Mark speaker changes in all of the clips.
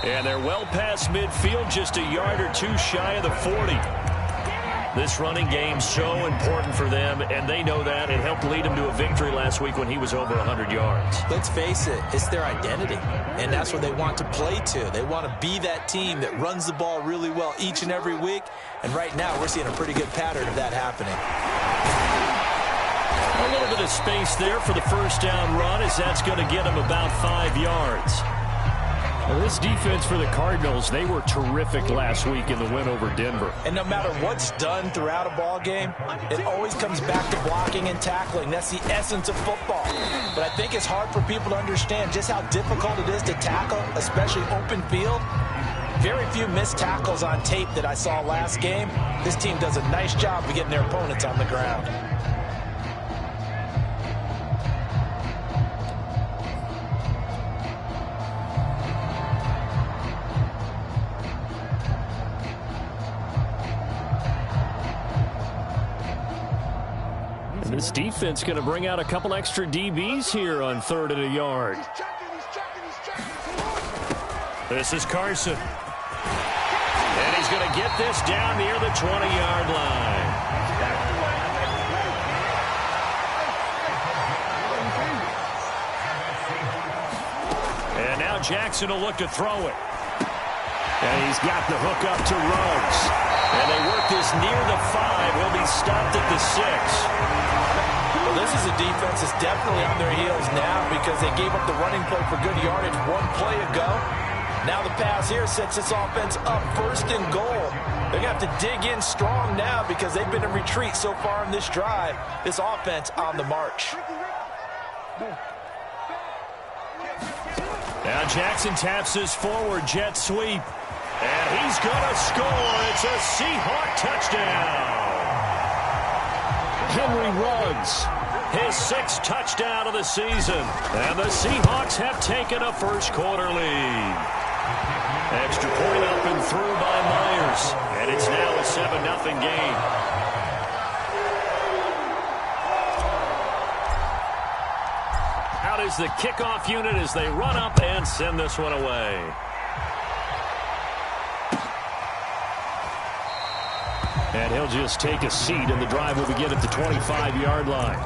Speaker 1: And they're well past midfield, just a yard or two shy of the 40. This running game's so important for them, and they know that. It helped lead them to a victory last week when he was over 100 yards.
Speaker 2: Let's face it, it's their identity, and that's what they want to play to. They want to be that team that runs the ball really well each and every week, and right now we're seeing a pretty good pattern of that happening.
Speaker 1: A little bit of space there for the first down run, as that's going to get them about 5 yards. Well, this defense for the Cardinals, they were terrific last week in the win over Denver.
Speaker 2: And no matter what's done throughout a ball game, it always comes back to blocking and tackling. That's the essence of football. But I think it's hard for people to understand just how difficult it is to tackle, especially open field. Very few missed tackles on tape that I saw last game. This team does a nice job of getting their opponents on the ground.
Speaker 1: This defense going to bring out a couple extra DBs here on 3rd and a yard. This is Carson. And he's going to get this down near the 20-yard line. And now Jackson will look to throw it. And he's got the hook up to Ruggs. And they work this near the 5. He'll be stopped at the 6.
Speaker 2: Well, this is a defense that's definitely on their heels now because they gave up the running play for good yardage one play ago. Now the pass here sets this offense up 1st and goal. They're going to have to dig in strong now because they've been in retreat so far in this drive. This offense on the march.
Speaker 1: Now Jackson taps his forward jet sweep. And he's going to score. It's a Seahawk touchdown. Henry Ruggs, his 6th touchdown of the season. And the Seahawks have taken a first-quarter lead. Extra point up and through by Myers. And it's now a 7-0 game. Out is the kickoff unit as they run up and send this one away. And he'll just take a seat, and the drive will begin at the 25-yard line.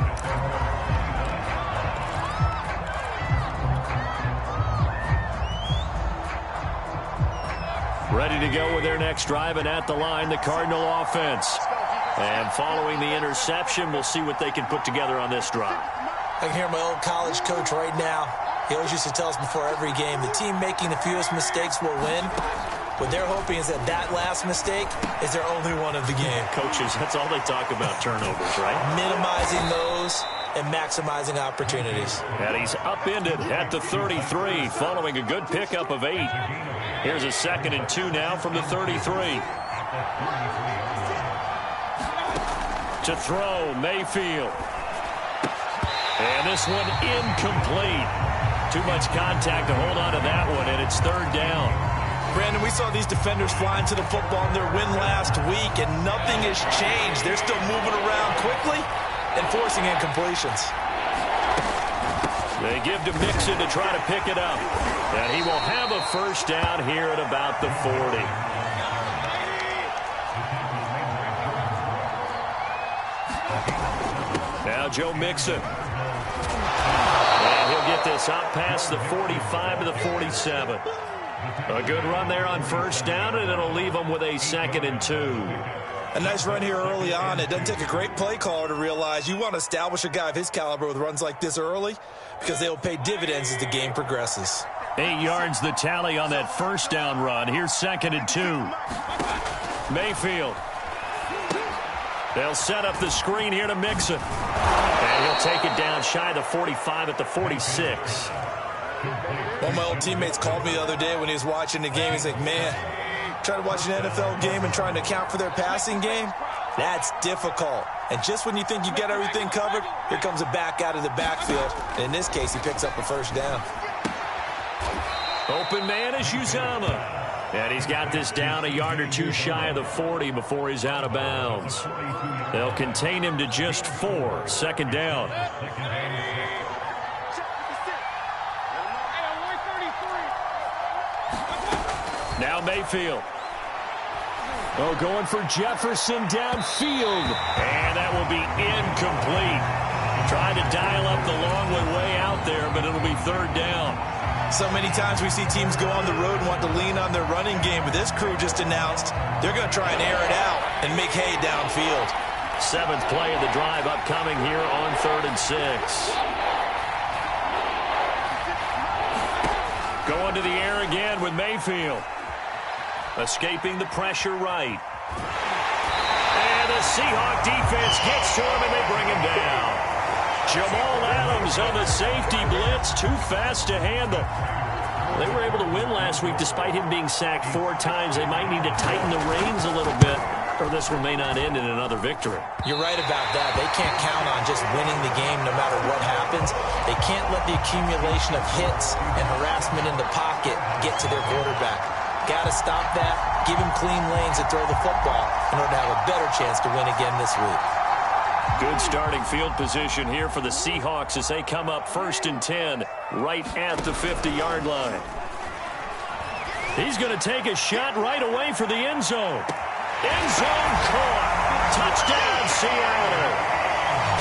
Speaker 1: Ready to go with their next drive, and at the line, the Cardinal offense. And following the interception, we'll see what they can put together on this drive.
Speaker 2: I can hear my old college coach right now. He always used to tell us before every game, the team making the fewest mistakes will win. What they're hoping is that last mistake is their only one of the game.
Speaker 1: Coaches, that's all they talk about, turnovers, right?
Speaker 2: Minimizing those and maximizing opportunities.
Speaker 1: And he's upended at the 33 following a good pickup of 8. Here's a 2nd and 2 now from the 33. To throw, Mayfield. And this one incomplete. Too much contact to hold on to that one, and it's 3rd down.
Speaker 2: Brandon, we saw these defenders flying to the football in their win last week, and nothing has changed. They're still moving around quickly and forcing incompletions.
Speaker 1: They give to Mixon to try to pick it up. And he will have a first down here at about the 40. Now Joe Mixon. And he'll get this out past the 45 to the 47. A good run there on first down, and it'll leave them with a 2nd and 2.
Speaker 2: A nice run here early on. It doesn't take a great play caller to realize you want to establish a guy of his caliber with runs like this early because they will pay dividends as the game progresses.
Speaker 1: 8 yards the tally on that first down run. Here's 2nd and 2. Mayfield. They'll set up the screen here to Mixon. And he'll take it down shy of the 45 at the 46.
Speaker 2: One of my old teammates called me the other day when he was watching the game. He's like, man, trying to watch an NFL game and trying to account for their passing game, that's difficult. And just when you think you get everything covered, here comes a back out of the backfield. And in this case, he picks up a first down.
Speaker 1: Open man is Uzomah. And he's got this down a yard or two shy of the 40 before he's out of bounds. They'll contain him to just 4. 2nd down. Now Mayfield. Oh, going for Jefferson downfield. And that will be incomplete. Trying to dial up the long way out there, but it'll be third down.
Speaker 2: So many times we see teams go on the road and want to lean on their running game, but this crew just announced they're going to try and air it out and make hay downfield.
Speaker 1: 7th play of the drive upcoming here on 3rd and 6. Going to the air again with Mayfield. Escaping the pressure right. And the Seahawk defense gets to him and they bring him down. Jamal Adams on the safety blitz, too fast to handle. They were able to win last week despite him being sacked 4 times. They might need to tighten the reins a little bit, or this one may not end in another victory.
Speaker 2: You're right about that. They can't count on just winning the game no matter what happens. They can't let the accumulation of hits and harassment in the pocket get to their quarterback. Got to stop that, give him clean lanes to throw the football in order to have a better chance to win again this week.
Speaker 1: Good starting field position here for the Seahawks as they come up 1st and 10 right at the 50-yard line. He's going to take a shot right away for the end zone. End zone caught. Touchdown, Seattle.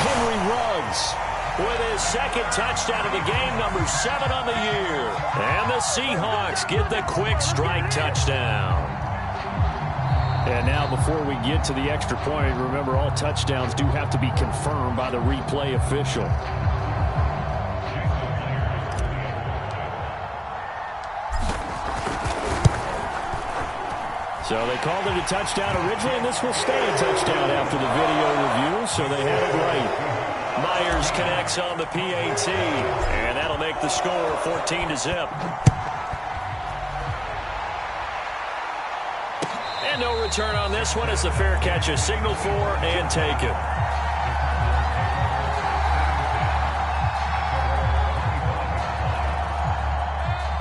Speaker 1: Henry Ruggs with his 2nd touchdown of the game, number 7 on the year. And the Seahawks get the quick strike touchdown. And now before we get to the extra point, remember all touchdowns do have to be confirmed by the replay official. So they called it a touchdown originally, and this will stay a touchdown after the video review, so they had it right. Myers connects on the PAT, and that'll make the score 14-0. And no return on this one as the fair catch is signaled for and taken.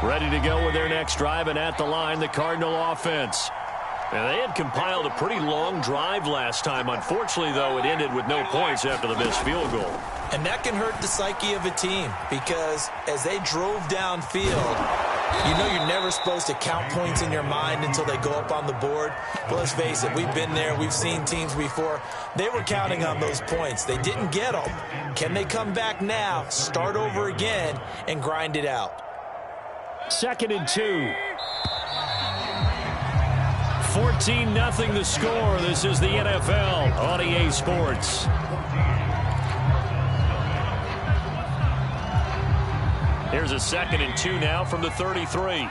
Speaker 1: Ready to go with their next drive, and at the line, the Cardinal offense. And they had compiled a pretty long drive last time. Unfortunately, though, it ended with no points after the missed field goal.
Speaker 2: And that can hurt the psyche of a team because as they drove downfield, you know you're never supposed to count points in your mind until they go up on the board. But let's face it, we've been there. We've seen teams before. They were counting on those points. They didn't get them. Can they come back now, start over again, and grind it out?
Speaker 1: 2nd and 2. 14-0 the score. This is the NFL on EA Sports. Here's a 2nd and 2 now from the 33.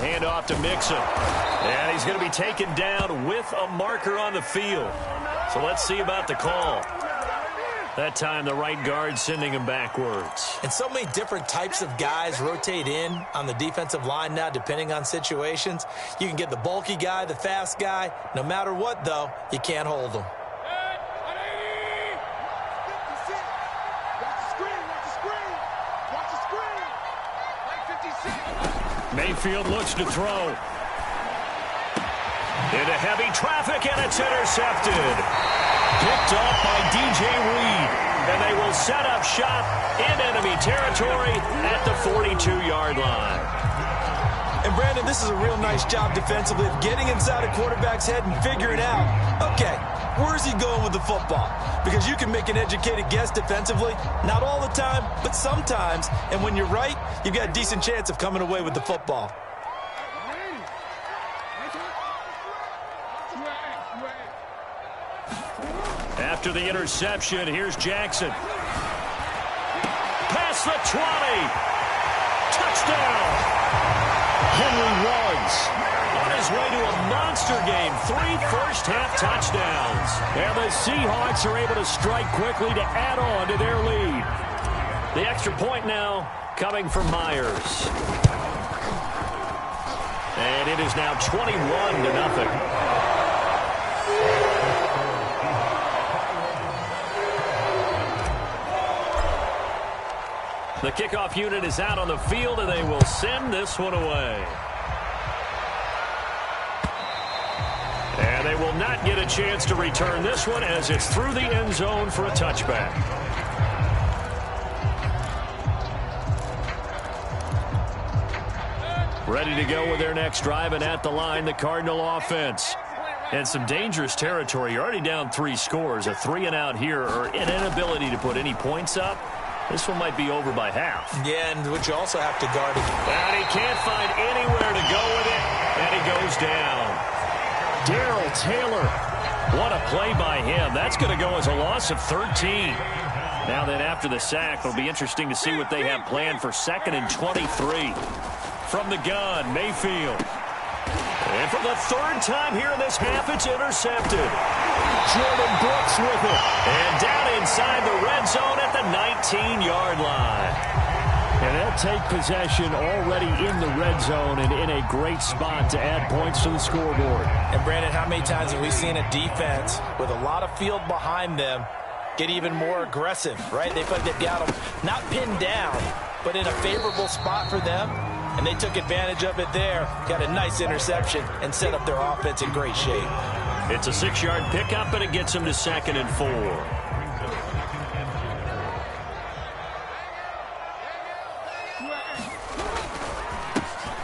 Speaker 1: Handoff to Mixon. And he's going to be taken down with a marker on the field. So let's see about the call. That time the right guard sending him backwards.
Speaker 2: And so many different types of guys rotate in on the defensive line now depending on situations. You can get the bulky guy, the fast guy. No matter what, though, you can't hold them.
Speaker 1: Mayfield looks to throw. Into heavy traffic, and it's intercepted. Picked off by DJ Reed. And they will set up shop in enemy territory at the 42-yard line.
Speaker 2: And, Brandon, this is a real nice job defensively of getting inside a quarterback's head and figuring out, okay, where's he going with the football? Because you can make an educated guess defensively. Not all the time, but sometimes. And when you're right, you've got a decent chance of coming away with the football.
Speaker 1: After the interception, here's Jackson. Past the 20. Touchdown. Henry Ruggs on his way to a monster game. 3 first-half touchdowns. And the Seahawks are able to strike quickly to add on to their lead. The extra point now coming from Myers. And it is now 21-0. The kickoff unit is out on the field, and they will send this one away. And they will not get a chance to return this one as it's through the end zone for a touchback. Ready to go with their next drive, and at the line, the Cardinal offense. And some dangerous territory. You're already down 3 scores. A 3-and-out here, or an inability to put any points up. This one might be over by half.
Speaker 2: Yeah, and which you also have to guard it.
Speaker 1: And he can't find anywhere to go with it, and he goes down. Darrell Taylor, what a play by him. That's going to go as a loss of 13. Now then, after the sack, it'll be interesting to see what they have planned for 2nd and 23. From the gun, Mayfield. And for the 3rd time here in this half, it's intercepted. Jordan Brooks with it. And down inside the red zone at the 19-yard line. And they'll take possession already in the red zone and in a great spot to add points to the scoreboard.
Speaker 2: And, Brandon, how many times have we seen a defense with a lot of field behind them get even more aggressive, right? They feel like they've got them not pinned down, but in a favorable spot for them. And they took advantage of it there, got a nice interception, and set up their offense in great shape.
Speaker 1: It's a 6-yard pickup, and it gets them to 2nd and 4.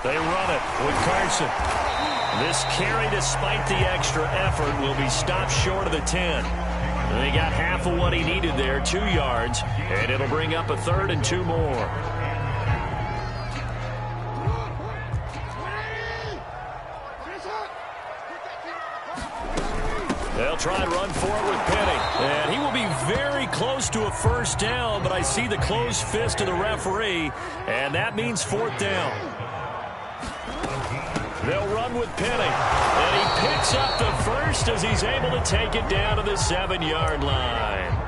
Speaker 1: They run it with Carson. This carry, despite the extra effort, will be stopped short of the 10. And they got half of what he needed there, 2 yards, and it'll bring up a 3rd and 2 more. They'll try and run forward with Penny. And he will be very close to a 1st down, but I see the closed fist of the referee, and that means 4th down. They'll run with Penny. And he picks up the 1st as he's able to take it down to the 7-yard line.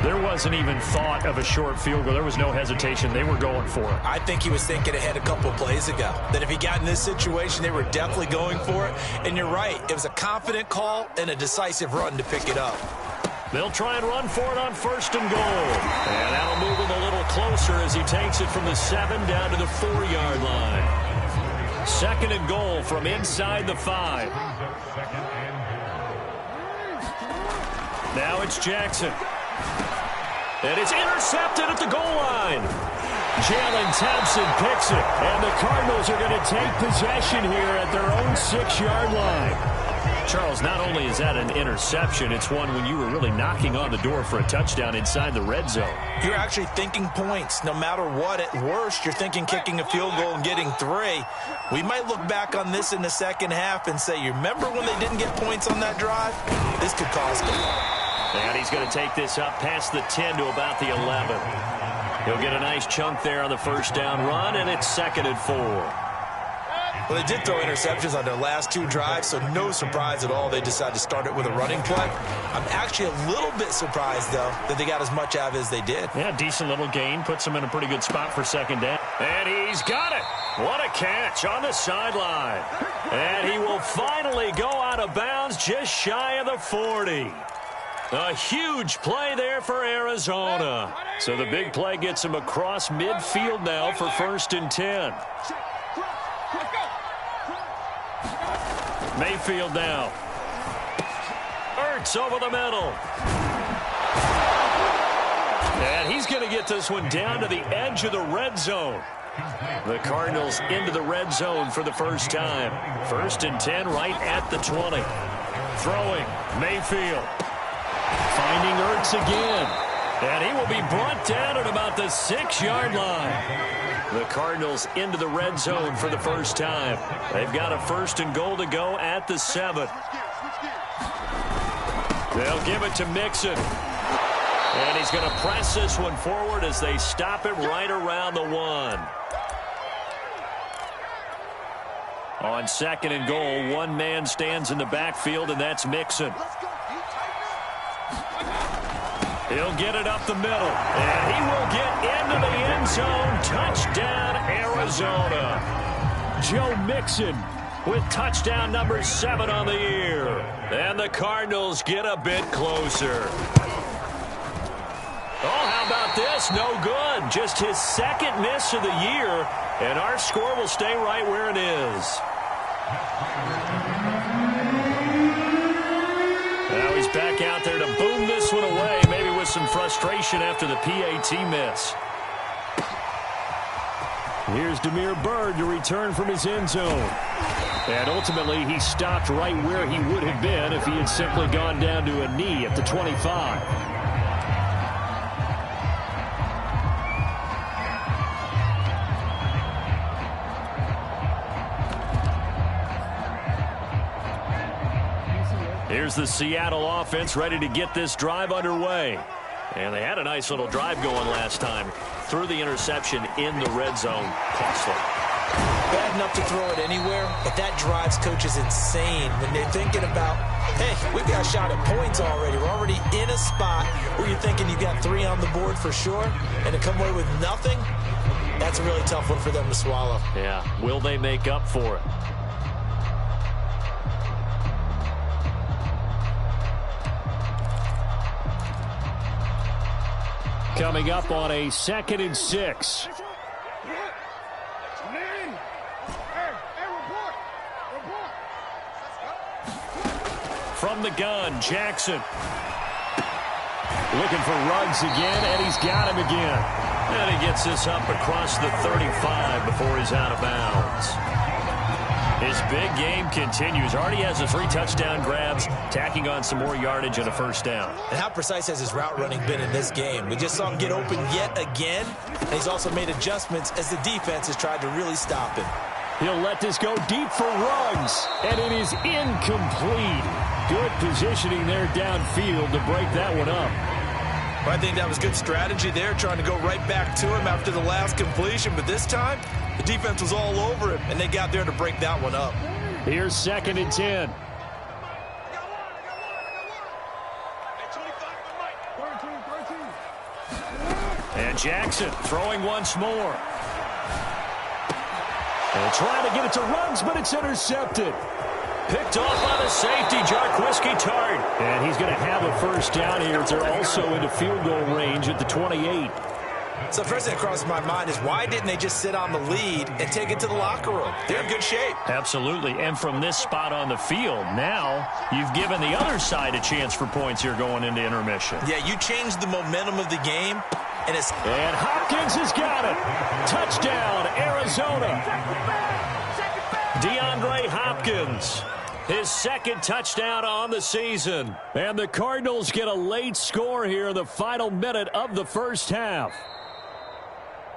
Speaker 1: There wasn't even thought of a short field goal. There was no hesitation. They were going for it.
Speaker 2: I think he was thinking ahead a couple of plays ago, that if he got in this situation, they were definitely going for it. And you're right. It was a confident call and a decisive run to pick it up.
Speaker 1: They'll try and run for it on 1st and goal. And that'll move him a little closer as he takes it from the 7 down to the 4-yard line. 2nd and goal from inside the 5. Now it's Jackson. And it's intercepted at the goal line. Jalen Thompson picks it. And the Cardinals are going to take possession here at their own 6-yard line. Charles, not only is that an interception, it's one when you were really knocking on the door for a touchdown inside the red zone.
Speaker 2: You're actually thinking points. No matter what, at worst, you're thinking kicking a field goal and getting 3. We might look back on this in the second half and say, you remember when they didn't get points on that drive? This could cost them.
Speaker 1: And he's going to take this up past the 10 to about the 11. He'll get a nice chunk there on the 1st down run, and it's 2nd and 4.
Speaker 2: Well, they did throw interceptions on their last 2 drives, so no surprise at all they decided to start it with a running play. I'm actually a little bit surprised, though, that they got as much out of it as they did.
Speaker 1: Yeah, decent little gain. Puts him in a pretty good spot for 2nd down. And he's got it. What a catch on the sideline. And he will finally go out of bounds just shy of the 40. A huge play there for Arizona. So the big play gets him across midfield now for 1st and 10. Mayfield now. Ertz over the middle. And he's going to get this one down to the edge of the red zone. The Cardinals into the red zone for the 1st time. 1st and 10 right at the 20. Throwing, Mayfield. Finding Ertz again. And he will be brought down at about the 6-yard line. The Cardinals into the red zone for the 1st time. They've got a 1st and goal to go at the 7. They'll give it to Mixon. And he's going to press this one forward as they stop it right around the 1. On 2nd and goal, one man stands in the backfield, and that's Mixon. He'll get it up the middle, and he will get into the end zone. Touchdown, Arizona. Joe Mixon with touchdown number 7 on the year. And the Cardinals get a bit closer. Oh, how about this? No good. Just his second miss of the year, and our score will stay right where it is. Now he's back out there to boom this one away, maybe with some frustration after the PAT miss. Here's Damiere Byrd to return from his end zone. And ultimately, he stopped right where he would have been if he had simply gone down to a knee at the 25. Here's the Seattle offense ready to get this drive underway. And they had a nice little drive going last time. Threw the interception in the red zone. Costly.
Speaker 2: Bad enough to throw it anywhere, but that drives coaches insane when they're thinking about, hey, we've got a shot at points already. We're already in a spot where you're thinking you got 3 on the board for sure, and to come away with nothing, that's a really tough one for them to swallow.
Speaker 1: Yeah, will they make up for it? Coming up on a 2nd and 6. From the gun, Jackson. Looking for Ruggs again, and he's got him again. And he gets this up across the 35 before he's out of bounds. His big game continues. Already has the 3 touchdown grabs, tacking on some more yardage and a first down.
Speaker 2: And how precise has his route running been in this game? We just saw him get open yet again, and he's also made adjustments as the defense has tried to really stop him.
Speaker 1: He'll let this go deep for Ruggs, and it is incomplete. Good positioning there downfield to break that one up.
Speaker 2: Well, I think that was good strategy there, trying to go right back to him after the last completion. But this time, the defense was all over him, and they got there to break that one up.
Speaker 1: Here's 2nd and 10. And Jackson throwing once more. And trying to get it to Ruggs, but it's intercepted. Picked off by the safety, Jarquiski Tart. And he's going to have a first down here. They're also into field goal range at the 28.
Speaker 2: So first thing that crosses my mind is why didn't they just sit on the lead and take it to the locker room? They're in good shape.
Speaker 1: Absolutely. And from this spot on the field, now you've given the other side a chance for points here going into intermission.
Speaker 2: Yeah, you changed the momentum of the game.
Speaker 1: And Hopkins has got it. Touchdown, Arizona. DeAndre Hopkins. His 2nd touchdown on the season. And the Cardinals get a late score here in the final minute of the first half.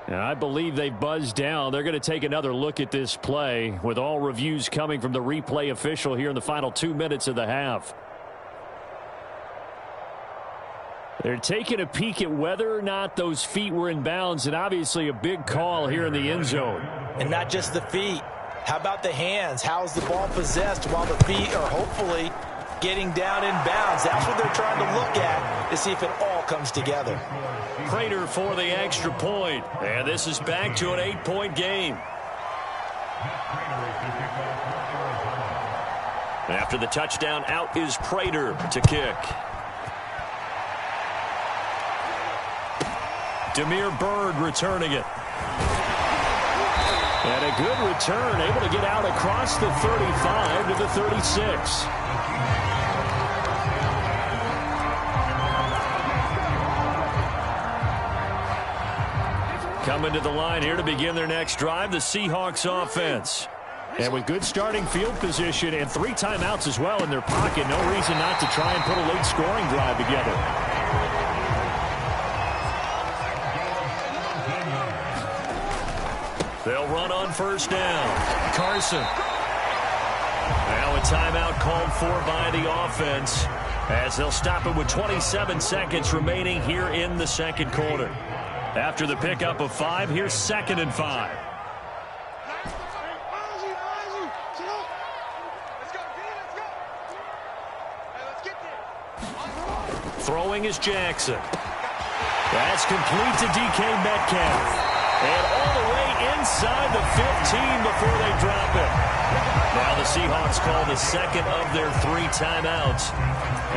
Speaker 1: And I believe they buzzed down. They're going to take another look at this play with all reviews coming from the replay official here in the final 2 minutes of the half. They're taking a peek at whether or not those feet were in bounds, and obviously a big call here in the end zone.
Speaker 2: And not just the feet. How about the hands? How's the ball possessed while the feet are hopefully getting down in bounds? That's what they're trying to look at to see if it all comes together.
Speaker 1: Prater for the extra point. And this is back to an 8-point game. After the touchdown, out is Prater to kick. Damiere Byrd returning it. And a good return, able to get out across the 35 to the 36. Coming to the line here to begin their next drive, the Seahawks offense. And with good starting field position and 3 timeouts as well in their pocket, no reason not to try and put a late scoring drive together. They'll run on first down. Carson. Now a timeout called for by the offense as they'll stop it with 27 seconds remaining here in the second quarter. After the pickup of 5, here's 2nd and 5. Throwing is Jackson. That's complete to DK Metcalf. And all the way inside the 15 before they drop it. Now the Seahawks call the second of their 3 timeouts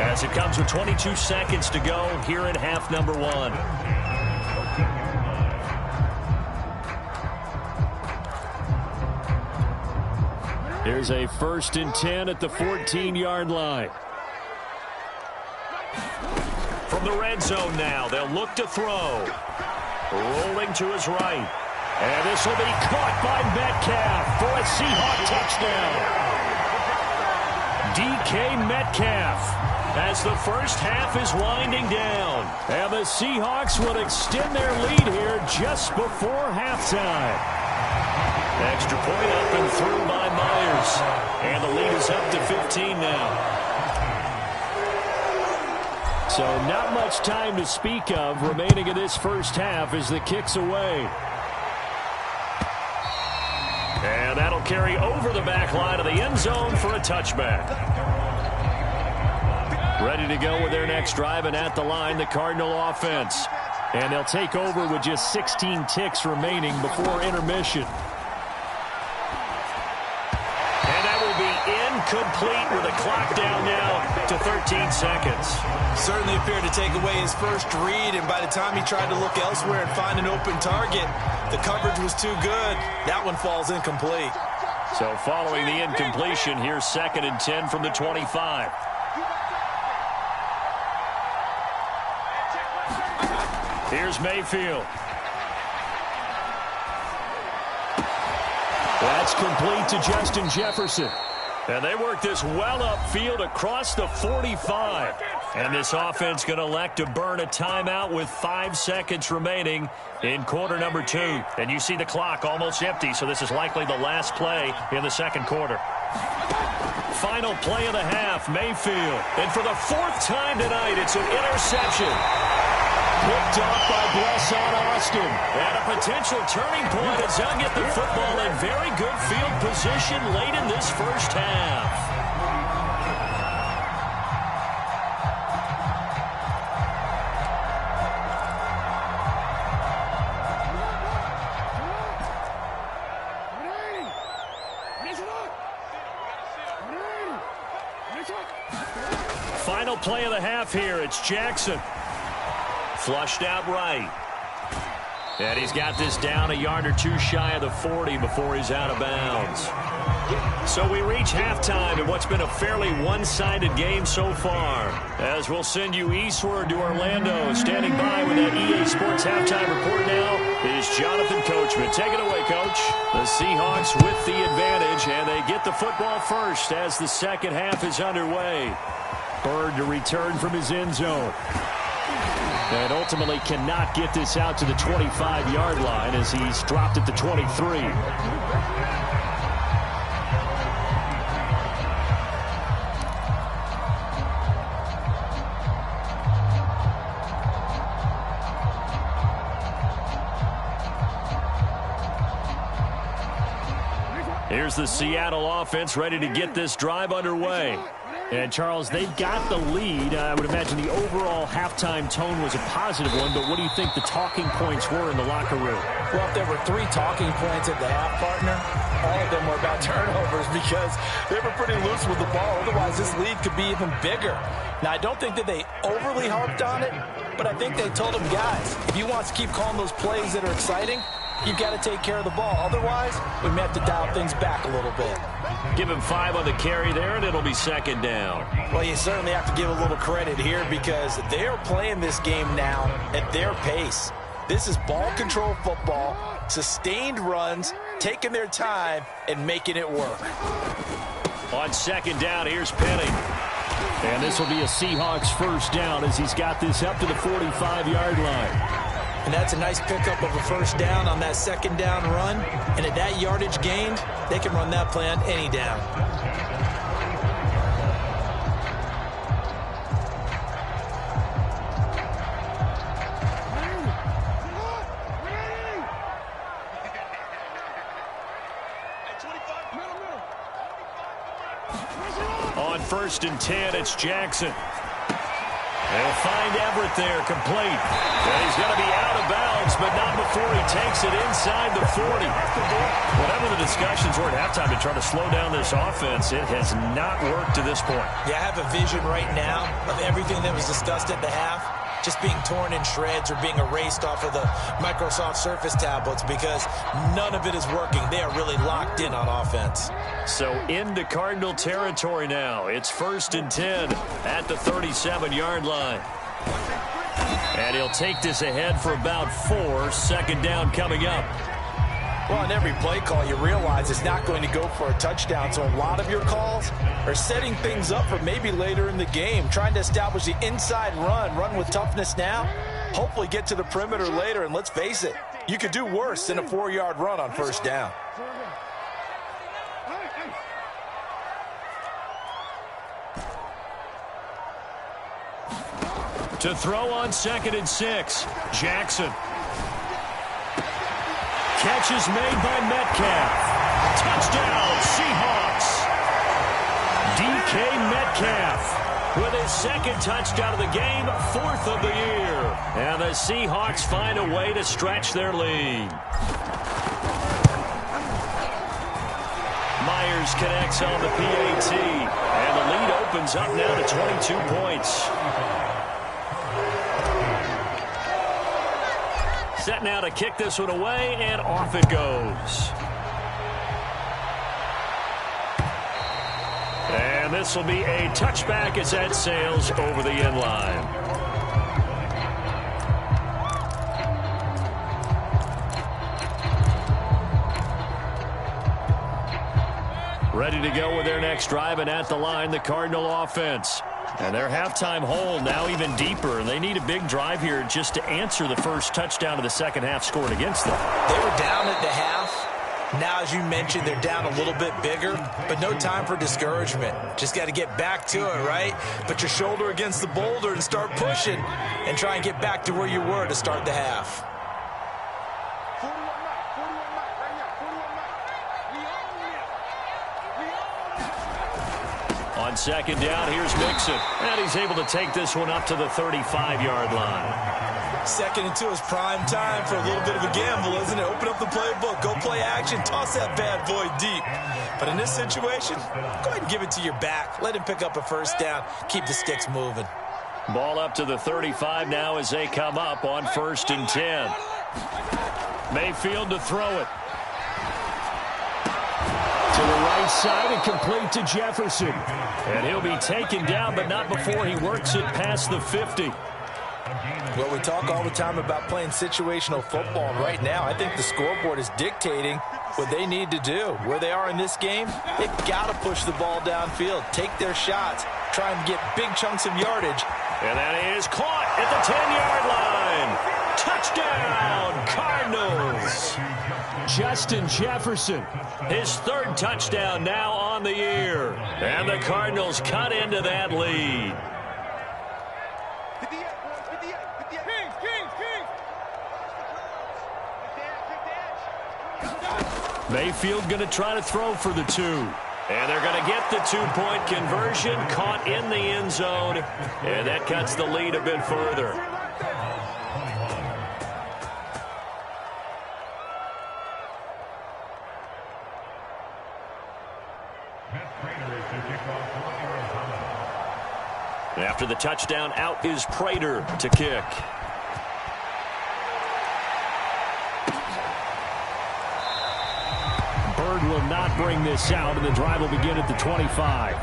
Speaker 1: as it comes with 22 seconds to go here in half number 1. Here's a 1st and 10 at the 14-yard line. From the red zone now, they'll look to throw. Rolling to his right. And this will be caught by Metcalf for a Seahawk touchdown. DK Metcalf as the first half is winding down. And the Seahawks will extend their lead here just before halftime. Extra point up and through by Myers. And the lead is up to 15 now. So not much time to speak of remaining in this first half as the kick's away. And that'll carry over the back line of the end zone for a touchback. Ready to go with their next drive, and at the line, the Cardinal offense. And they'll take over with just 16 ticks remaining before intermission. Incomplete with a clock down now to 13 seconds.
Speaker 2: Certainly appeared to take away his first read, and by the time he tried to look elsewhere and find an open target, the coverage was too good. That one falls incomplete.
Speaker 1: So following the incompletion, here's 2nd and 10 from the 25. Here's Mayfield. That's complete to Justin Jefferson. And they work this well upfield across the 45. And this offense going to elect to burn a timeout with 5 seconds remaining in quarter number 2. And you see the clock almost empty, so this is likely the last play in the second quarter. Final play of the half, Mayfield. And for the 4th time tonight, it's an interception. Picked off by Bresson Austin. And a potential turning point as they'll get the football in very good field position late in this first half. Final play of the half here. It's Jackson. Flushed out right. And he's got this down a yard or 2 shy of the 40 before he's out of bounds. So we reach halftime in what's been a fairly one-sided game so far. As we'll send you eastward to Orlando. Standing by with that EA Sports halftime report now is Jonathan Coachman. Take it away, Coach. The Seahawks with the advantage, and they get the football first as the second half is underway. Bird to return from his end zone. And ultimately cannot get this out to the 25-yard line as he's dropped at the 23. Here's the Seattle offense ready to get this drive underway. And, Charles, they've got the lead. I would imagine the overall halftime tone was a positive one, but what do you think the talking points were in the locker room?
Speaker 2: Well, if there were 3 talking points at the half, partner, all of them were about turnovers because they were pretty loose with the ball. Otherwise, this lead could be even bigger. Now, I don't think that they overly harped on it, but I think they told them, guys, if you want to keep calling those plays that are exciting, you've got to take care of the ball. Otherwise, we may have to dial things back a little bit.
Speaker 1: Give him 5 on the carry there, and it'll be second down.
Speaker 2: Well, you certainly have to give a little credit here because they're playing this game now at their pace. This is ball control football, sustained runs, taking their time, and making it work.
Speaker 1: On second down, here's Penny. And this will be a Seahawks first down as he's got this up to the 45-yard line.
Speaker 2: And that's a nice pickup of a first down on that second down run. And at that yardage gained, they can run that play on any down.
Speaker 1: On 1st and 10, it's Jackson. They'll find Everett there, complete. And he's going to be out of bounds, but not before he takes it inside the 40. Whatever the discussions were at halftime to try to slow down this offense, it has not worked to this point.
Speaker 2: Yeah, I have a vision right now of everything that was discussed at the half just being torn in shreds or being erased off of the Microsoft Surface tablets because none of it is working. They are really locked in on offense.
Speaker 1: So into Cardinal territory now. It's 1st and 10 at the 37-yard line. And he'll take this ahead for about 4. 2nd down coming up.
Speaker 2: Well, on every play call, you realize it's not going to go for a touchdown. So a lot of your calls are setting things up for maybe later in the game, trying to establish the inside run with toughness now, hopefully get to the perimeter later. And let's face it, you could do worse than a 4-yard run on 1st down.
Speaker 1: To throw on 2nd and 6, Jackson. Catch is made by Metcalf. Touchdown, Seahawks. DK Metcalf with his 2nd touchdown of the game, 4th of the year. And the Seahawks find a way to stretch their lead. Myers connects on the PAT. And the lead opens up now to 22 points. Set now to kick this one away, and off it goes. And this will be a touchback as that sails over the end line. Ready to go with their next drive, and at the line, the Cardinal offense. And their halftime hole now even deeper. And they need a big drive here just to answer the first touchdown of the second half scored against them.
Speaker 2: They were down at the half. Now, as you mentioned, they're down a little bit bigger, but no time for discouragement. Just got to get back to it, right? Put your shoulder against the boulder and start pushing and try and get back to where you were to start the half.
Speaker 1: On 2nd down, here's Mixon. And he's able to take this one up to the 35-yard line.
Speaker 2: 2nd and 2 is prime time for a little bit of a gamble, isn't it? Open up the playbook, go play action, toss that bad boy deep. But in this situation, go ahead and give it to your back. Let him pick up a 1st down. Keep the sticks moving.
Speaker 1: Ball up to the 35 now as they come up on 1st and 10. Mayfield to throw it. To the right side and complete to Jefferson. And he'll be taken down, but not before he works it past the 50.
Speaker 2: Well, we talk all the time about playing situational football, and right now I think the scoreboard is dictating what they need to do. Where they are in this game, they've got to push the ball downfield, take their shots, try and get big chunks of yardage.
Speaker 1: And that is caught at the 10-yard line. Touchdown, Cardinals. Justin Jefferson, his 3rd touchdown now on the year. And the Cardinals cut into that lead. Mayfield going to try to throw for the 2. And they're going to get the 2-point conversion, caught in the end zone. And that cuts the lead a bit further. After the touchdown, out is Prater to kick. Bird will not bring this out, and the drive will begin at the 25.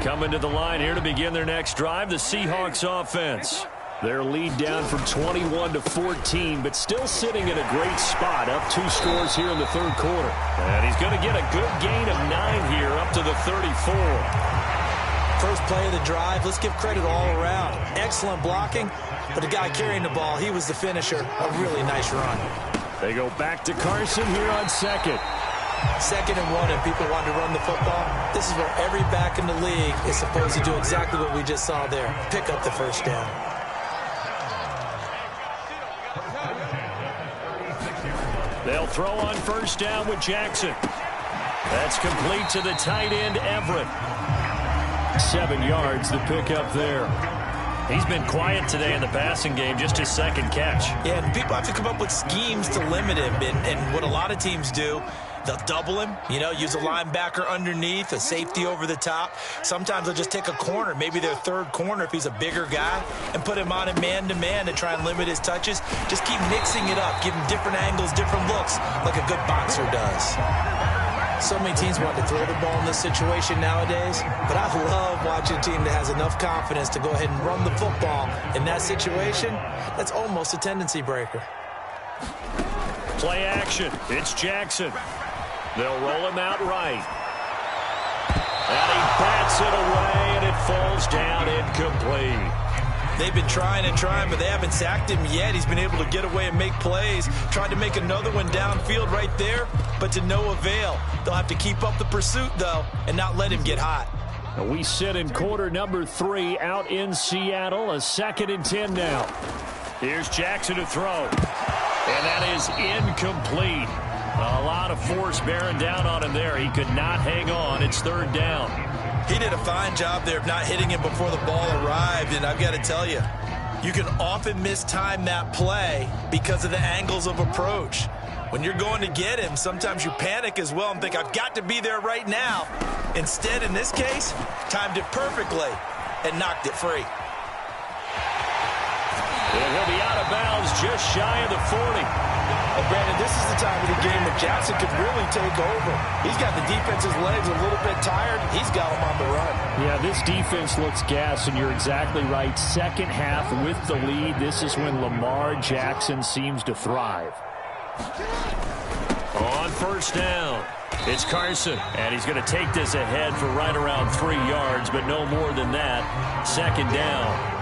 Speaker 1: Coming to the line here to begin their next drive, the Seahawks offense. Their lead down from 21 to 14, but still sitting in a great spot, up 2 scores here in the 3rd quarter. And he's going to get a good gain of 9 here, up to the 34.
Speaker 2: First play of the drive, let's give credit all around. Excellent blocking, but the guy carrying the ball, he was the finisher. A really nice run.
Speaker 1: They go back to Carson here on 2nd.
Speaker 2: 2nd and 1, and people want to run the football. This is where every back in the league is supposed to do exactly what we just saw there. Pick up the 1st down.
Speaker 1: throw on first down with Jackson. That's complete to the tight end, Everett. 7 yards, the pickup there. He's been quiet today in the passing game, just his second catch.
Speaker 2: Yeah, and people have to come up with schemes to limit him. And what a lot of teams do, they'll double him, use a linebacker underneath, a safety over the top. Sometimes they'll just take a corner, maybe their third corner if he's a bigger guy, and put him on a man-to-man to try and limit his touches. Just keep mixing it up, give him different angles, different looks, like a good boxer does. So many teams want to throw the ball in this situation nowadays, but I love watching a team that has enough confidence to go ahead and run the football. In that situation, that's almost a tendency breaker.
Speaker 1: Play action. It's Jackson. They'll roll him out right. And he bats it away, and it falls down incomplete.
Speaker 2: They've been trying and trying, but they haven't sacked him yet. He's been able to get away and make plays. Tried to make another one downfield right there, but to no avail. They'll have to keep up the pursuit, though, and not let him get hot.
Speaker 1: We sit in quarter number 3 out in Seattle. A 2nd and 10 now. Here's Jackson to throw. And that is incomplete. A lot of force bearing down on him there. He could not hang on. It's 3rd down.
Speaker 2: He did a fine job there of not hitting him before the ball arrived, and I've got to tell you, you can often mistime that play because of the angles of approach. When you're going to get him, sometimes you panic as well and think, I've got to be there right now. Instead, in this case, timed it perfectly and knocked it free.
Speaker 1: And he'll be out of bounds just shy of the 40.
Speaker 2: And Brandon, this is the time of the game when Jackson could really take over. He's got the defense's legs a little bit tired. He's got them on the run.
Speaker 1: Yeah, this defense looks gassed, and you're exactly right. Second half with the lead, this is when Lamar Jackson seems to thrive. On first down, it's Carson, and he's going to take this ahead for right around 3 yards, but no more than that. 2nd down.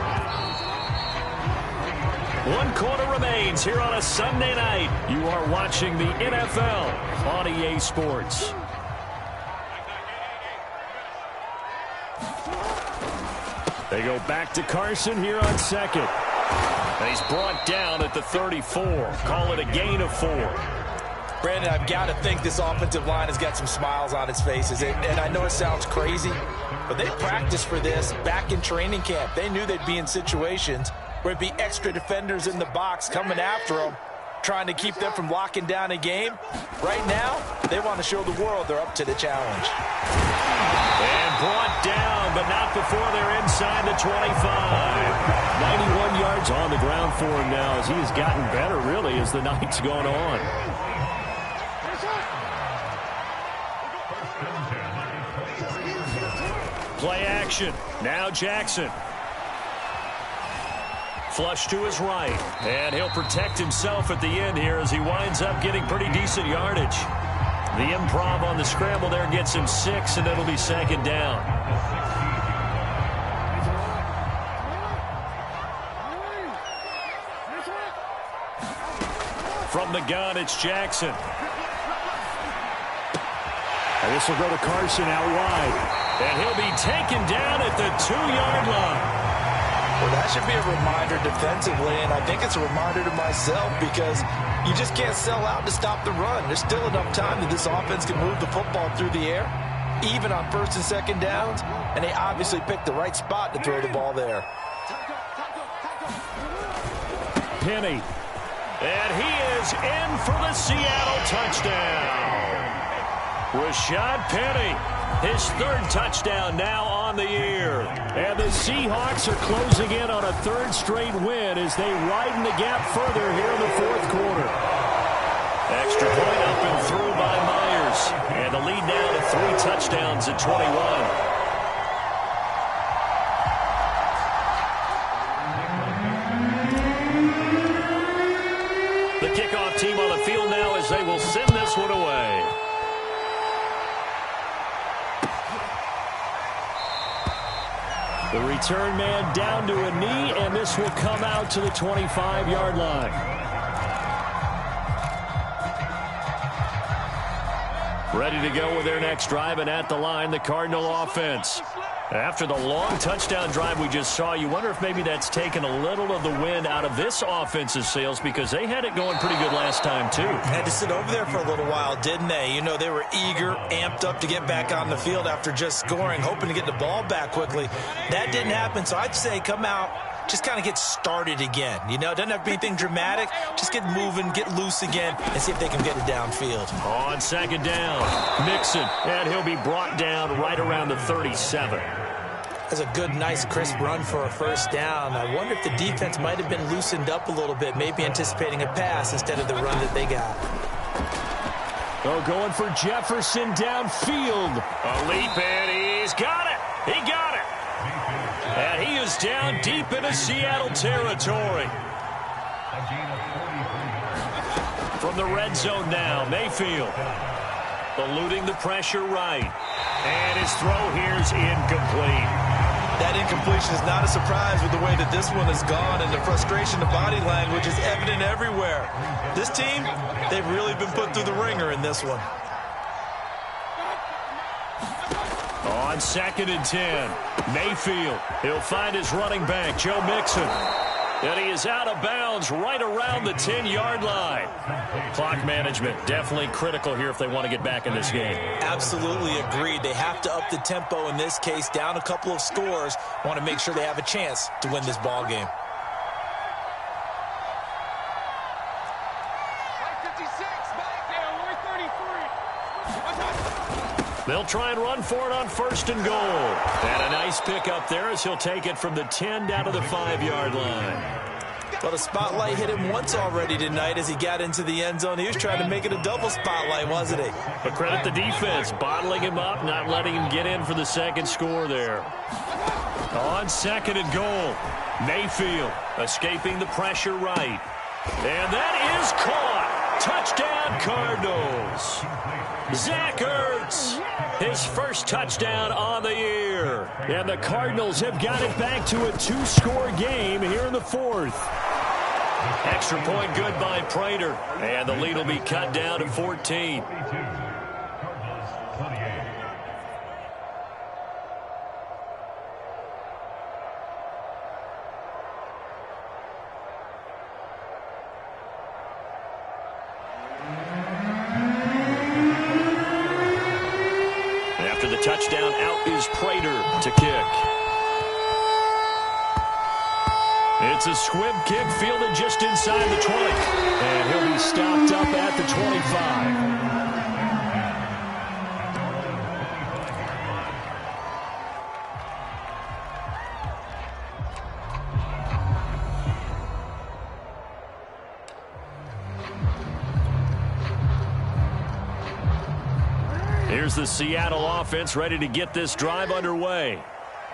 Speaker 1: 1 quarter remains here on a Sunday night. You are watching the NFL on EA Sports. They go back to Carson here on 2nd. And he's brought down at the 34. Call it a gain of 4.
Speaker 2: Brandon, I've got to think this offensive line has got some smiles on its faces. And I know it sounds crazy, but they practiced for this back in training camp. They knew they'd be in situations where it'd be extra defenders in the box coming after them, trying to keep them from locking down a game. Right now, they want to show the world they're up to the challenge.
Speaker 1: And brought down, but not before they're inside the 25. 91 yards on the ground for him now as he has gotten better, really, as the night's gone on. Play action. Now Jackson. Flush to his right, and he'll protect himself at the end here as he winds up getting pretty decent yardage. The improv on the scramble there gets him 6, and it'll be 2nd down. From the gun, it's Jackson. And this will go to Carson out wide. And he'll be taken down at the 2-yard line.
Speaker 2: Well, that should be a reminder defensively, and I think it's a reminder to myself because you just can't sell out to stop the run. There's still enough time that this offense can move the football through the air, even on 1st and 2nd downs, and they obviously picked the right spot to throw the ball there.
Speaker 1: Penny, and he is in for the Seattle touchdown. Rashad Penny, his 3rd touchdown now on the year. And the Seahawks are closing in on a 3rd straight win as they widen the gap further here in the 4th quarter. Extra point up and through by Myers. And the lead now to 3 touchdowns at 21. The kickoff team on the field now as they will send this one away. The return man down to a knee, and this will come out to the 25-yard line. Ready to go with their next drive, and at the line, the Cardinal offense. After the long touchdown drive we just saw, you wonder if maybe that's taken a little of the wind out of this offense's sails because they had it going pretty good last time, too.
Speaker 2: Had to sit over there for a little while, didn't they? You know, they were eager, amped up to get back on the field after just scoring, hoping to get the ball back quickly. That didn't happen, so I'd say come out, just kind of get started again. You know, it doesn't have to be anything dramatic. Just get moving, get loose again, and see if they can get it downfield.
Speaker 1: On second down, Mixon, and he'll be brought down right around the 37.
Speaker 2: That's a good, nice, crisp run for a first down. I wonder if the defense might have been loosened up a little bit, maybe anticipating a pass instead of the run that they got.
Speaker 1: Oh, going for Jefferson downfield. A leap, and he's got it. He got it. And he is down deep into Seattle territory. From the red zone now, Mayfield. Eluding the pressure right. And his throw here's incomplete.
Speaker 2: That incompletion is not a surprise with the way that this one has gone, and the frustration, the body language is evident everywhere. This team, they've really been put through the ringer in this one.
Speaker 1: On second and 10, Mayfield. He'll find his running back, Joe Mixon. And he is out of bounds right around the 10-yard line. Clock management definitely critical here if they want to get back in this game.
Speaker 2: Absolutely agreed. They have to up the tempo in this case, down a couple of scores. Want to make sure they have a chance to win this ball game.
Speaker 1: They'll try and run for it on first and goal. And a nice pickup there as he'll take it from the 10 down to the 5-yard line.
Speaker 2: Well, the spotlight hit him once already tonight as he got into the end zone. He was trying to make it a double spotlight, wasn't he?
Speaker 1: But credit the defense, bottling him up, not letting him get in for the second score there. On second and goal, Mayfield escaping the pressure right. And that is caught. Touchdown, Cardinals. Zach Ertz, his first touchdown on the year. And the Cardinals have got it back to a 2-score game here in the fourth. Extra point good by Prater. And the lead will be cut down to 14. After the touchdown, out is Prater to kick. It's a squib kick fielded just inside the 20. And he'll be stopped up at the 25. Here's the Seattle offense ready to get this drive underway.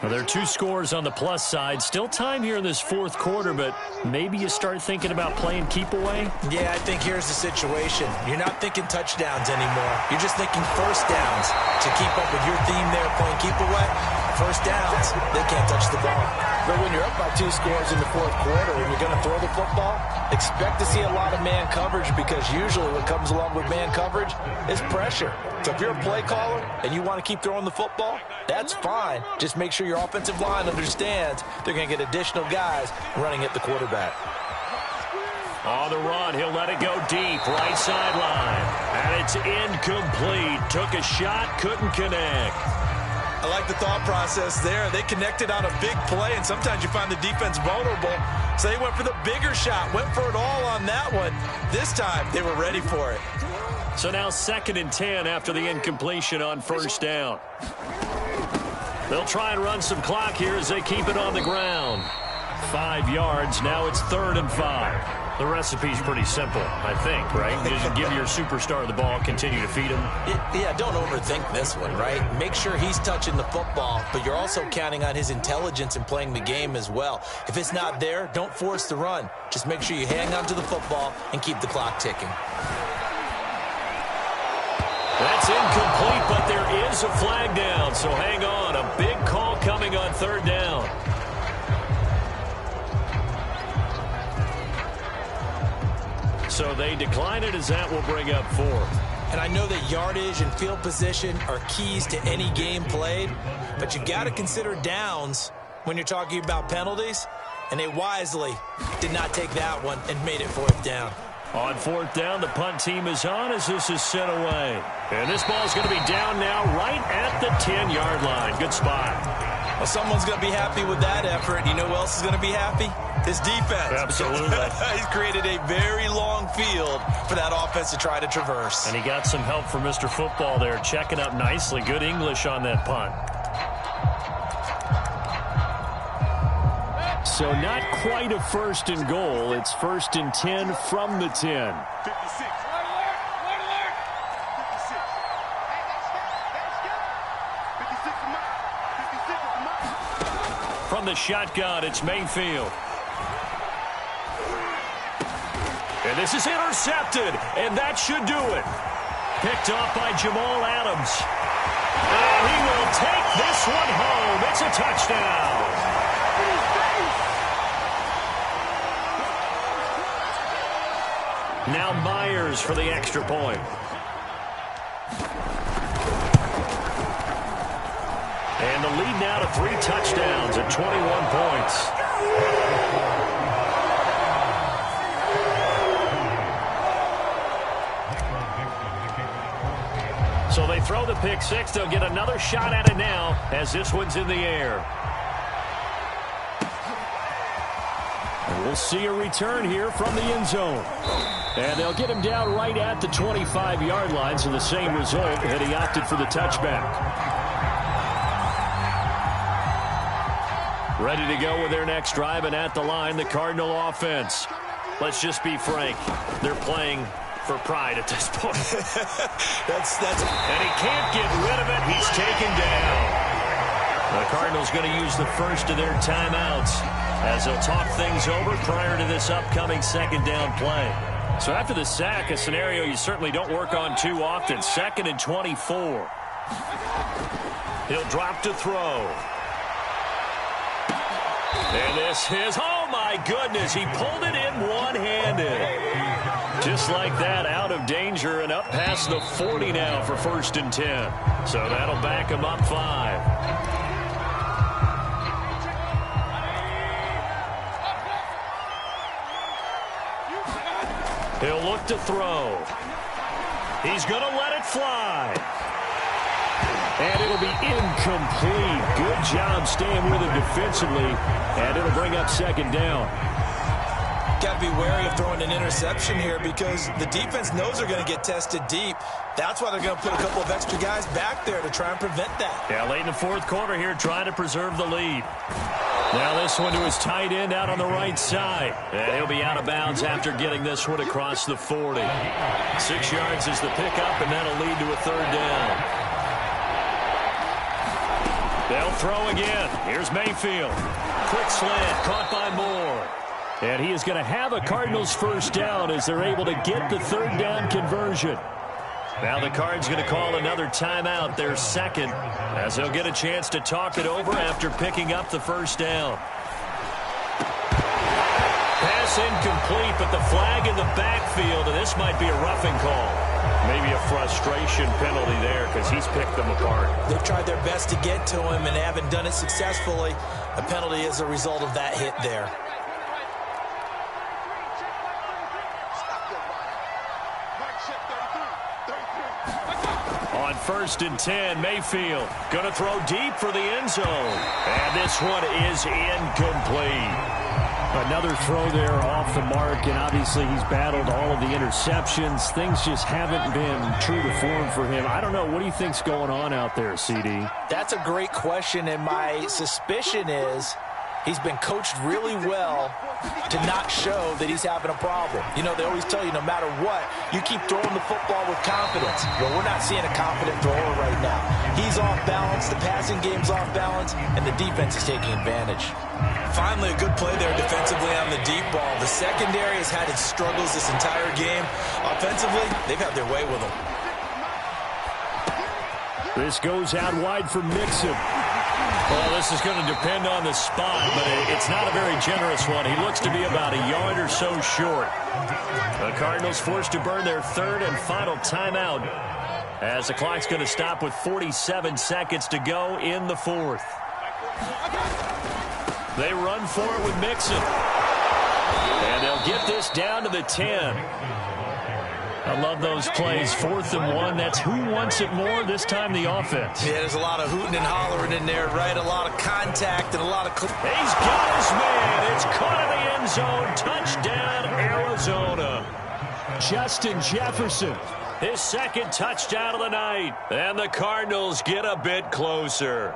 Speaker 1: Well, there are 2 scores on the plus side. Still time here in this fourth quarter, but maybe you start thinking about playing keep away?
Speaker 2: Yeah, I think here's the situation. You're not thinking touchdowns anymore. You're just thinking first downs. To keep up with your theme there, playing keep away, first downs, they can't touch the ball. But when you're up by 2 scores in the fourth quarter and you're going to throw the football, expect to see a lot of man coverage because usually what comes along with man coverage is pressure. So if you're a play caller and you want to keep throwing the football, that's fine. Just make sure your offensive line understands they're going to get additional guys running at the quarterback.
Speaker 1: On the run, he'll let it go deep, right sideline. And it's incomplete. Took a shot, couldn't connect.
Speaker 2: I like the thought process there. They connected on a big play, and sometimes you find the defense vulnerable. So they went for the bigger shot, went for it all on that one. This time, they were ready for it.
Speaker 1: So now 2nd and 10 after the incompletion on first down. They'll try and run some clock here as they keep it on the ground. 5 yards. Now it's 3rd and 5. The recipe's pretty simple, I think, right? You just give your superstar the ball, continue to feed him.
Speaker 2: Yeah, don't overthink this one, right? Make sure he's touching the football, but you're also counting on his intelligence in playing the game as well. If it's not there, don't force the run. Just make sure you hang on to the football and keep the clock ticking.
Speaker 1: That's incomplete, but there is a flag down, so hang on. A big call coming on 3rd down. So they decline it as that will bring up 4.
Speaker 2: And I know that yardage and field position are keys to any game played, But you got to consider downs when you're talking about penalties, and they wisely did not take that one and made it 4th down.
Speaker 1: On 4th down, the punt team is on as this is sent away. And this ball's going to be down now right at the 10-yard line. Good spot.
Speaker 2: Well, someone's going to be happy with that effort. You know who else is going to be happy? His defense.
Speaker 1: Absolutely.
Speaker 2: He's created a very long field for that offense to try to traverse.
Speaker 1: And he got some help from Mr. Football there, checking up nicely. Good English on that punt. So not quite a 1st and goal. It's 1st and 10 from the 10.
Speaker 3: 56.
Speaker 1: From the shotgun, it's Mayfield. And this is intercepted, and that should do it. Picked off by Jamal Adams. And he will take this one home. It's a touchdown. Now Myers for the extra point. And the lead now to 3 touchdowns at 21 points. So they throw the pick 6. They'll get another shot at it now as this one's in the air. And we'll see a return here from the end zone. And they'll get him down right at the 25-yard line, so the same result, and he opted for the touchback. Ready to go with their next drive, and at the line, the Cardinal offense. Let's just be frank. They're playing for pride at this point. And he can't get rid of it. He's taken down. The Cardinals going to use the first of their timeouts as they'll talk things over prior to this upcoming 2nd down play. So after the sack, a scenario you certainly don't work on too often. 2nd and 24. He'll drop to throw. And this is, oh my goodness, he pulled it in one-handed. Just like that, out of danger and up past the 40 now for 1st and 10. So that'll back him up 5. He'll look to throw. He's going to let it fly. And it'll be incomplete. Good job staying with it defensively. And it'll bring up 2nd down.
Speaker 2: Got to be wary of throwing an interception here because the defense knows they're going to get tested deep. That's why they're going to put a couple of extra guys back there to try and prevent that.
Speaker 1: Yeah, late in the 4th quarter here, trying to preserve the lead. Now this one to his tight end out on the right side. And he'll be out of bounds after getting this one across the 40. 6 yards is the pickup, and that'll lead to a 3rd down. They'll throw again. Here's Mayfield. Quick slant, caught by Moore. And he is going to have a Cardinals 1st down as they're able to get the 3rd down conversion. Now the Cards going to call another timeout, their 2nd, as they'll get a chance to talk it over after picking up the 1st down. Pass incomplete, but the flag in the backfield, and this might be a roughing call. Maybe a frustration penalty there because he's picked them apart.
Speaker 2: They've tried their best to get to him and haven't done it successfully. A penalty is a result of that hit there.
Speaker 1: On 1st and 10, Mayfield going to throw deep for the end zone. And this one is incomplete.
Speaker 4: Another throw there off the mark, and obviously he's battled all of the interceptions. Things just haven't been true to form for him. I don't know. What do you think's going on out there, CD?
Speaker 2: That's a great question, and my suspicion is he's been coached really well to not show that he's having a problem. You know, they always tell you no matter what, you keep throwing the football with confidence. Well, we're not seeing a confident thrower right now. He's off balance, the passing game's off balance, and the defense is taking advantage. Finally, a good play there defensively on the deep ball. The secondary has had its struggles this entire game. Offensively, they've had their way with them.
Speaker 1: This goes out wide for Mixon. Well, this is going to depend on the spot, but it's not a very generous one. He looks to be about a yard or so short. The Cardinals forced to burn their 3rd and final timeout As the clock's going to stop with 47 seconds to go in the fourth. They run for it with Mixon. And they'll get this down to the 10. I love those plays. 4th and 1. That's who wants it more, this time the offense.
Speaker 2: Yeah, there's a lot of hooting and hollering in there, right? A lot of contact and a lot of...
Speaker 1: He's got his man. It's caught in the end zone. Touchdown, Arizona.
Speaker 4: Justin Jefferson.
Speaker 1: His second touchdown of the night. And the Cardinals get a bit closer.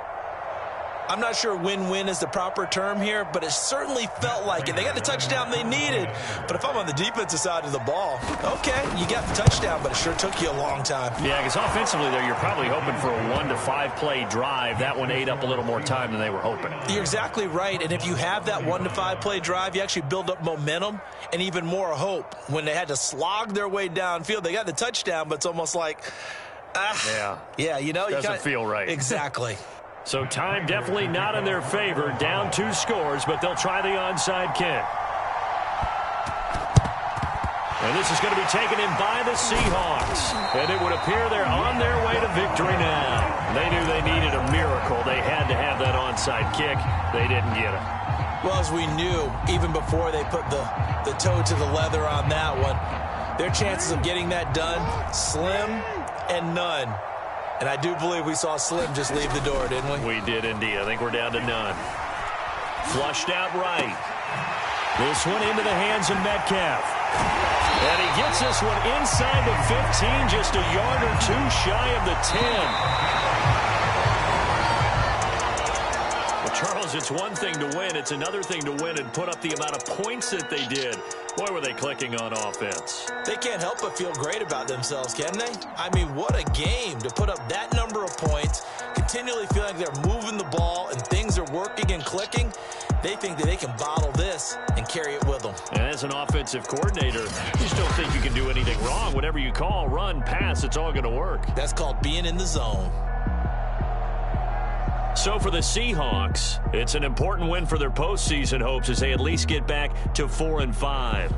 Speaker 2: I'm not sure win-win is the proper term here, but it certainly felt like it. They got the touchdown they needed. But if I'm on the defensive side of the ball, okay, you got the touchdown, but it sure took you a long time.
Speaker 1: Yeah, because offensively there, you're probably hoping for a 1 to 5 play drive. That one ate up a little more time than they were hoping.
Speaker 2: You're exactly right. And if you have that 1 to 5 play drive, you actually build up momentum and even more hope. When they had to slog their way downfield, they got the touchdown, but it's almost like, yeah, you know,
Speaker 1: doesn't feel right.
Speaker 2: Exactly.
Speaker 1: So time definitely not in their favor. Down 2 scores, but they'll try the onside kick. And this is going to be taken in by the Seahawks. And it would appear they're on their way to victory now. They knew they needed a miracle. They had to have that onside kick. They didn't get it.
Speaker 2: Well, as we knew, even before they put the toe to the leather on that one, their chances of getting that done, slim and none. And I do believe we saw Slim just leave the door, didn't we?
Speaker 1: We did indeed. I think we're down to none. Flushed out right. This one into the hands of Metcalf. And he gets this one inside the 15, just a yard or 2 shy of the 10. Well, Charles, it's one thing to win. It's another thing to win and put up the amount of points that they did. Boy, were they clicking on offense.
Speaker 2: They can't help but feel great about themselves, can they? I mean, what a game to put up that number of points, continually feeling like they're moving the ball and things are working and clicking. They think that they can bottle this and carry it with them.
Speaker 1: And as an offensive coordinator, you just don't think you can do anything wrong. Whatever you call, run, pass, it's all going to work.
Speaker 2: That's called being in the zone.
Speaker 1: So for the Seahawks, it's an important win for their postseason hopes as they at least get back to 4-5.